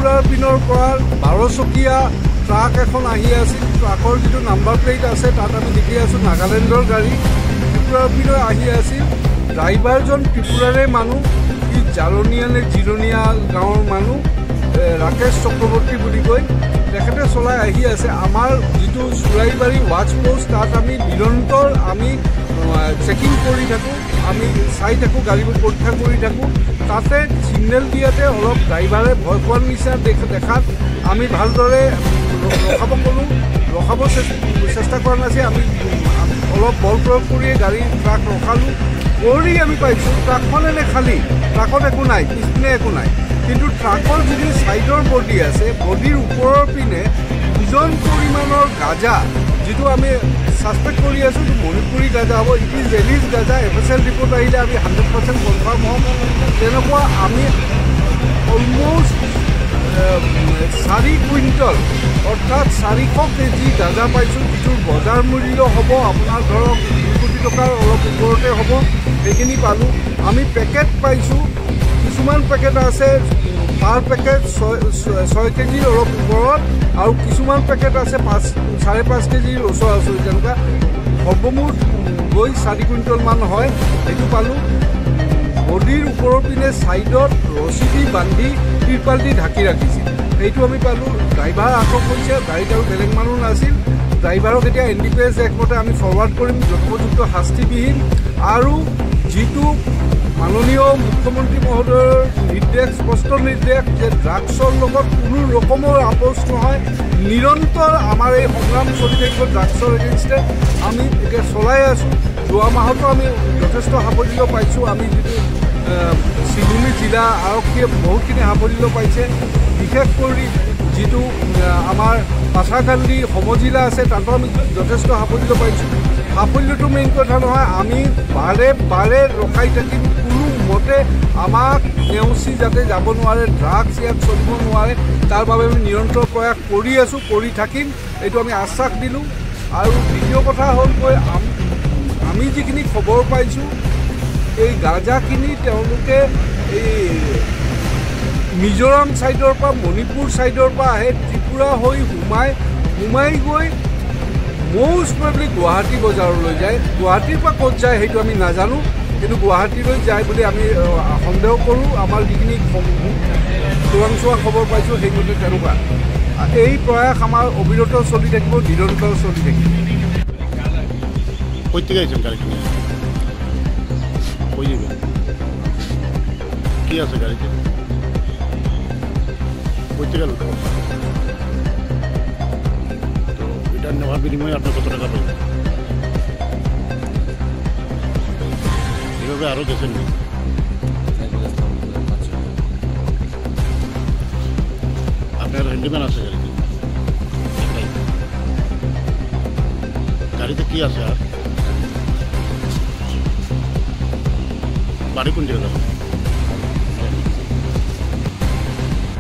ত্ৰিপুৰাৰ পিনৰ পৰা 12 চকীয়া ট্ৰাক এখন আহি আছিল। ট্ৰাকৰ যিটো নাম্বাৰ প্লেট আছে তাত আমি দেখি আছোঁ নাগালেণ্ডৰ গাড়ী, ত্ৰিপুৰাৰ পিনৰ আহি আছিল। ড্ৰাইভাৰজন ত্ৰিপুৰাৰে মানুহ, ই জাৰণীয়া নে জিৰণীয়া গাঁৱৰ মানুহ, ৰাকেশ চক্ৰৱৰ্তী বুলি কয়। তেখেতে চলাই আহি আছে। আমাৰ যিটো চোৰাইবাৰী ৱাচ পোষ্ট তাত আমি নিৰন্তৰ আমি চেকিং কৰি থাকোঁ, আমি চাই থাকোঁ, গাড়ীবোৰ পৰীক্ষা কৰি থাকোঁ। তাতে ছিগনেল দিয়াতে অলপ ড্ৰাইভাৰে ভয় খোৱাৰ নিচিনা দেখাত আমি ভালদৰে ৰখাব চেষ্টা কৰা নাছিল। আমি অলপ বল প্ৰয়োগ কৰিয়ে গাড়ী ট্ৰাক ৰখালোঁ। কৰি আমি পাইছোঁ ট্ৰাকখন এনে খালী, ট্ৰাকত একো নাই, পিছপিনে একো নাই। কিন্তু ট্ৰাকৰ যিটো ছাইডৰ বডি আছে, বডিৰ ওপৰৰ পিনে ওজন পৰিমাণৰ গাঁজা, যিটো আমি ছাছপেক্ট কৰি আছোঁ মণিপুৰী গাঁজা হ'ব, ইট ইজ এলিজ গাঁজা। FSL ৰিপৰ্ট আহিলে আমি 100% কনফাৰ্ম হ'ম। তেনেকুৱা আমি অলমষ্ট 4 কুইণ্টল অৰ্থাৎ 400 কেজি গাঁজা পাইছোঁ, যিটোৰ বজাৰ মূল্য হ'ব আপোনাৰ ধৰক 2 কোটি টকাৰ অলপ ওপৰতে হ'ব। সেইখিনি পালোঁ। আমি পেকেট পাইছোঁ, কিছুমান পেকেট আছে পাৰ পেকেট 6 কেজিৰ অলপ ওপৰত, আৰু কিছুমান পেকেট আছে 5.5 কেজিৰ ওচৰা-ওচৰি। তেনেকুৱা সৰ্বমুঠ গৈ 4 কুইণ্টলমান হয়। সেইটো পালোঁ। বডিৰ ওপৰৰ পিনে ছাইডত ৰছী দি বান্ধি তিৰপাল দি ঢাকি ৰাখিছিল, সেইটো আমি পালোঁ। ড্ৰাইভাৰ আটক কৰিছে, গাড়ীত আৰু বেলেগ মানুহ নাছিল। ড্ৰাইভাৰক এতিয়া NDPS এক্টমতে আমি ফৰৱাৰ্ড কৰিম, যথোপযুক্ত শাস্তিবিহীন। আৰু যিটো মাননীয় মুখ্যমন্ত্ৰী মহোদয়ৰ নিৰ্দেশ, স্পষ্ট নিৰ্দেশ যে ড্ৰাগছৰ লগত কোনো ৰকমৰ আপোচ নহয়, নিৰন্তৰ আমাৰ এই সংগ্ৰাম চলি থাকিব ড্ৰাগছৰ এগেইনষ্টে। আমি এতিয়া চলাই আছোঁ। যোৱা মাহতো আমি যথেষ্ট সাফল্য পাইছোঁ। আমি যিটো শিৱুমী জিলা আৰক্ষীয়ে বহুতখিনি সাফল্য পাইছে। বিশেষ কৰি যিটো আমাৰ পাছাকান্দি সমজিলা আছে তাতো আমি যথেষ্ট সাফল্য পাইছোঁ। সাফল্যটো মেইন কথা নহয়, আমি বাৰে বাৰে ৰখাই থাকিম। কোনো মতে আমাক নেওচি যাতে যাব নোৱাৰে, ড্ৰাগছ ইয়াত চলিব নোৱাৰে, তাৰ বাবে আমি নিৰন্তৰ প্ৰয়াস কৰি আছোঁ, কৰি থাকিম, এইটো আমি আশ্বাস দিলোঁ। আৰু দ্বিতীয় কথা হ'ল আমি যিখিনি খবৰ পাইছোঁ, এই গাঁজাখিনি তেওঁলোকে এই মিজোৰাম ছাইডৰ পৰা, মণিপুৰ ছাইডৰ পৰা আহে, ত্ৰিপুৰা হৈ সোমাই গৈ মষ্ট প্ৰবেবলি গুৱাহাটী বজাৰলৈ যায়। গুৱাহাটীৰ পৰা ক'ত যায় সেইটো আমি নাজানো, কিন্তু গুৱাহাটীলৈ যায় বুলি আমি সন্দেহ কৰোঁ। আমাৰ যিখিনি চোৰাংচোৱা খবৰ পাইছোঁ সেইমতে তেনেকুৱা। এই প্ৰয়াস আমাৰ অবিৰত চলি থাকিব, নিৰন্তৰ চলি থাকিব। কি আছে গাড়ীতে? এটা নেওয়ার বিনিময়ে আপনার কত টাকা পাইবেন? এভাবে আরও গেছেন নি? আপনার হ্যান্ডিম্যান আছে গাড়িতে? গাড়িতে কি আছে আর? বাড়ি কোন জায়গায়?